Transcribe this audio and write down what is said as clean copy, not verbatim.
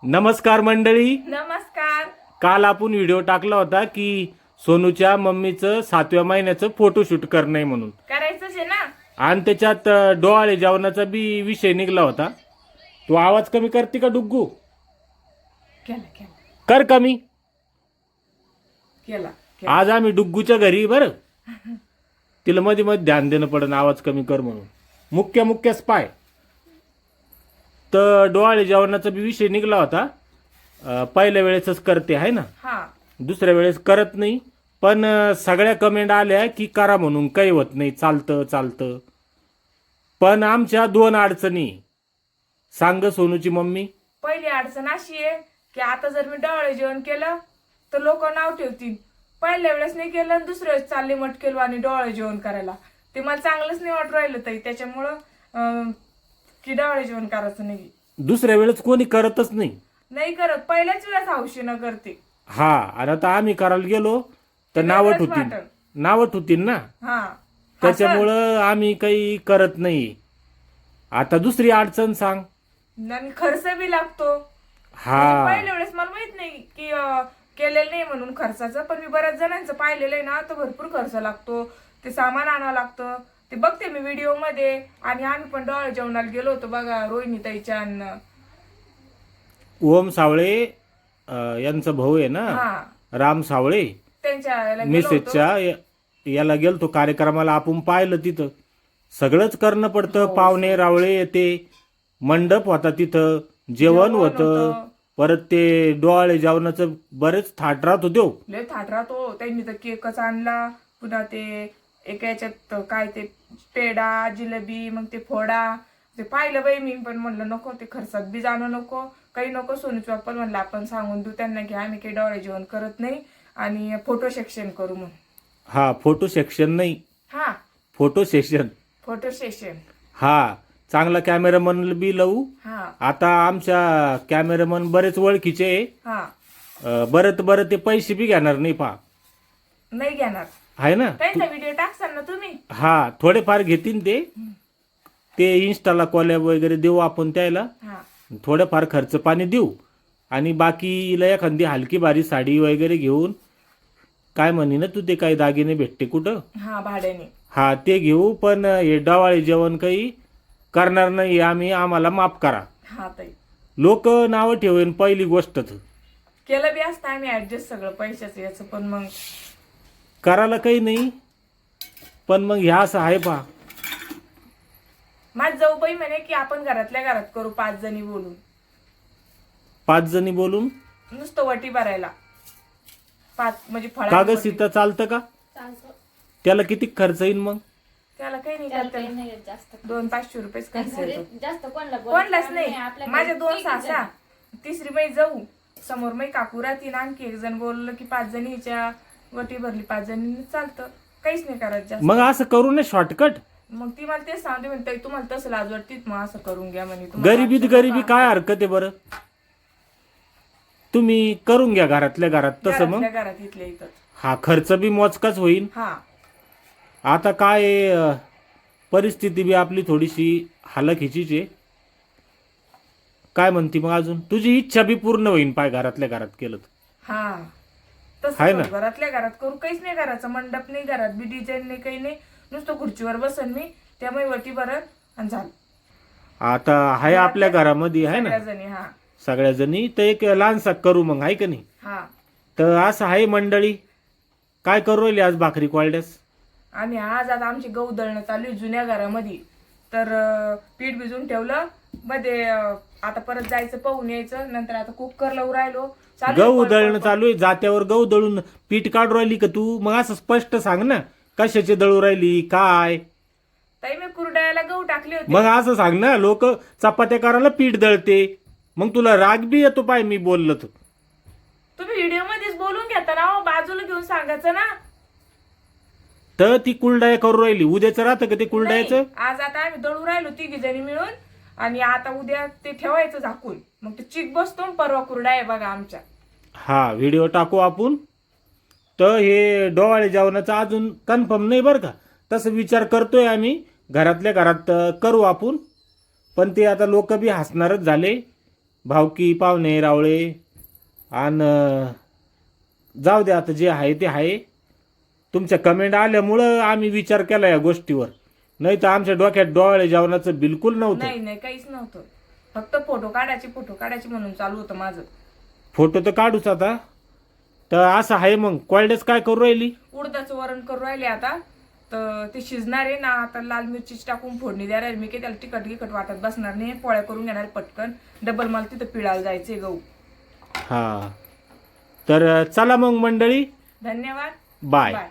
नमस्कार मंडळी. नमस्कार. काल आपण व्हिडिओ टाकला होता की सोनूच्या मम्मीचं 7व्या महिन्याचं फोटोशूट करणे म्हणून, करायचंच आहे ना. आणि त्याच्यात डोहाळे जेवणाचा बी विषय निघला होता. तू आवाज कमी करते का डुग्गू? केला केला कर कमी. केला आज आम्ही डुग्गूच्या घरी बरं, तिला मध्ये मध्ये ध्यान देणं पडन आवाज कमी कर म्हणून. मुख्य स्पाय. तर डोहाळे जेवणाचा बी विषय निघला होता. पहिल्या वेळेसच करते आहे ना, हा. दुसऱ्या वेळेस करत नाही. पण सगळ्या कमेंट आल्या की करा म्हणून, काही होत नाही, चालतं. पण आमच्या दोन अडचणी सांग सोनूची मम्मी. पहिली अडचण अशी आहे की आता जर मी डोळे जेवण केलं तर लोक नाव ठेवतील. पहिल्या वेळेस नाही केलं आणि दुसऱ्या वेळेस चालले मटकेल आणि डोळे जेवण करायला. ते मला चांगलंच नाही वाटू राहिलं ताई. त्याच्यामुळं की डोळे जेवण करायचं नाही. दुसऱ्या वेळेस कोणी करतच नाही करत, पहिल्याच वेळेस हौशीनं करते. हा. आणि आता आम्ही करायला गेलो तर ते नावं वेगळंच ठेवतील, वाटन. नावं ठेवतील ना. हा. त्याच्यामुळं आम्ही काही करत नाही. आता दुसरी अडचण सांग. आणि खर्च बी लागतो. हा. म्हणजे पहिल्या वेळेस मला माहित नाही की केलेलं नाही म्हणून खर्चाचं, पण मी बऱ्याच जणांचं पाहिलेलं आहे ना, तर भरपूर खर्च लागतो. ते सामान आणावं लागतं. ते बघते मी व्हिडिओ मध्ये. आणि आम्ही पण डोळे जेवणाला गेलो होतो बघा, रोहिणी ताईच्या अन्न. ओम सावळे यांचा भाऊ आहे ना, हा. राम सावळे त्यांच्या याला गेलो होतो. मिसेसच्या याला गेलतो कार्यक्रमाला. आपण पाहिलं तिथं सगळंच करणं पडतं. हो. पाहुणे रावळे येते, मंडप होता तिथं, जेवण होतं. परत ते डोहाळे जेवणाचं बरेच थाट राहत होते. लय थाट राहतो. त्यांनी तर केकच आणला, पुन्हा ते एका याच्यात काय ते पेढा जिलेबी, मग ते फोडा. ते पाहिलं बाई मी, पण म्हणलं नको, ते खर्चात बी जाणं नको, काही नको. सोनूची बाप्पा म्हणलं आपण सांगून देऊ त्यांना की आम्ही काही डोळे जेवण करत नाही आणि फोटो सेक्शन करू म्हणून. हा, फोटो सेक्शन नाही, हा, फोटो सेशन. Photo session. हा, चांगला कॅमेरामन बी लावू. हा. आता आमच्या कॅमेरामन बरेच ओळखीचे आहे. हा. बरं ते पैसे बी घेणार नाही पहा, नाही घेणार. आहे ना. त्यांचा व्हिडिओ टाकसाल ना तुम्ही. हा, थोडेफार घेतील ते इन्स्टाला कॉलॅब वगैरे देऊ आपण त्याला. हा. थोडंफार खर्च पाणी देऊ आणि बाकीला एखादी हलकी भारी साडी वगैरे घेऊन, काय म्हणी ना तू, ते काही दागिने भेटते कुठं, हा, भाड्याने. हा, ते घेऊ. पण हे डवाळे जेवण काही करणार नाही आम्ही, आम्हाला माफ करा. हा ताई. लोक नावं ठेवेन पहिली गोष्टच. केलं बी असतं आम्ही ऍडजस्ट सगळं पैशाचं याचं, पण मग करायला काही नाही. पण मग ह्या असं आहे पहा. माझ जाऊबाई म्हणे की आपण घरातल्या घरात करू, 5 जणी बोलून. 5 जणी बोलून नुसतं वटी भरायला 5 म्हणजे फळा. कागद सीता चालतं का? त्याला किती खर्च येईल मग? त्याला काही नाही करता येत. जास्त 200-500 रुपयेच खर्च येतो. जास्त कोणलाच नाही. माझ्या 2 सासा, तिसरी बाई जाऊ, समोर मै काकू राहतील, आणखी एक जण बोललं की 5 जणीच्या वटी भरली, 5 जणींनी चालतं, काहीच नाही करायचं जास्त. मग असं करू नये शॉर्टकट. मग ती मला तेच सांगते, म्हणते तुम्हाला तसं लाज वाटतीत, मग असं करून घ्या म्हणे. तुम्हाला गरिबी काय हरकत आहे बरं? तुम्ही करून घ्या घरातल्या घरात तसं. मग घरातल्या घरात इथल्या इथं. हा, खर्च बी मोजकाच होईल. हा. आता काय आहे, परिस्थिती बी आपली थोडीशी हालाखीचीच आहे. काय म्हणती मग अजून? तुझी इच्छा बी पूर्ण होईल पाय घरातल्या घरात केलं तर. हा, हाय ना. तसं घरातल्या घरात करू, काहीच नाही करायचं. मंडप नाही, घरात बी डिझाईन नाही, काही नाही. नुसतं खुर्चीवर बसन मी, त्यामुळे वटी भरत आणि झालं. आता आहे आपल्या घरामध्ये, आहे ना सगळ्या जणी. हा. सगळ्या जणी. तर एक लहानसा करू मग, आहे का नाही? हा. तर असं आहे मंडळी. काय करू राहिली आज भाकरी कोळड्यास? आम्ही आज आता आमची गहू दळणं चालू आहे जुन्या घरामध्ये. तर पीठ भिजून ठेवलं मध्ये. आता परत जायचं, पाहून यायचं. नंतर आता कुकर लावून राहिलो. गहू दळणं चालू आहे. जात्यावर गहू दळून पीठ काढू राहिली का तू? मग असं स्पष्ट सांग ना, कशाचे दळू राहिली काय? ताई मी कुरड्याला गहू टाकले होते. मग असं सांग ना, लोक चपात्या करायला पीठ दळते, मग तुला राग बी येतो पाय मी बोललो तर. तुम्ही व्हिडिओ मध्येच बोलून घेता ना, बाजूला घेऊन सांगायचं ना. तर ती कुलडाया करू राहिली. उद्याचं राहतं का ते कुलडायचं? नाही, आज आता आम्ही दळू राहिलो 3 जणी मिळून. आणि आता उद्या ते ठेवायचं झाकून, मग ते चिक बसतो. परवा कुरडा आहे बघा आमच्या. हा, व्हिडिओ टाकू आपण. तर हे डोहाळे जेवणाचं अजून कन्फर्म नाही बरं का. तसं विचार करतोय आम्ही, घरातल्या घरात करू आपण. पण ते आता लोक बी हसणारच झाले भावकी पाहुणे रावळे आणि जाऊ दे आता जे आहे ते आहे. तुमच्या कमेंट आल्यामुळं आम्ही विचार केला या गोष्टीवर, नाही तर आमच्या डोक्यात डोळे जेवणाचं बिलकुल नव्हतं. नाही काहीच नव्हतं. फक्त फोटो काढायचे म्हणून चालू होतं माझं. फोटो तर काढूच आता. तर असं आहे. मग कॉल्डेस काय करू राहिली? उडदाचं वरण करू राहिले आता. तर ते शिजणार आहे ना, आता लाल मिरची टाकून फोडणी द्यायला. मी काही त्याला तिखट वाटत बसणार नाही. पोळ्या करून घेणार पटकन. डबल मला तिथं पिळायला जायचंय गहू. हा, तर चला मग मंडळी, धन्यवाद. बाय. बाय.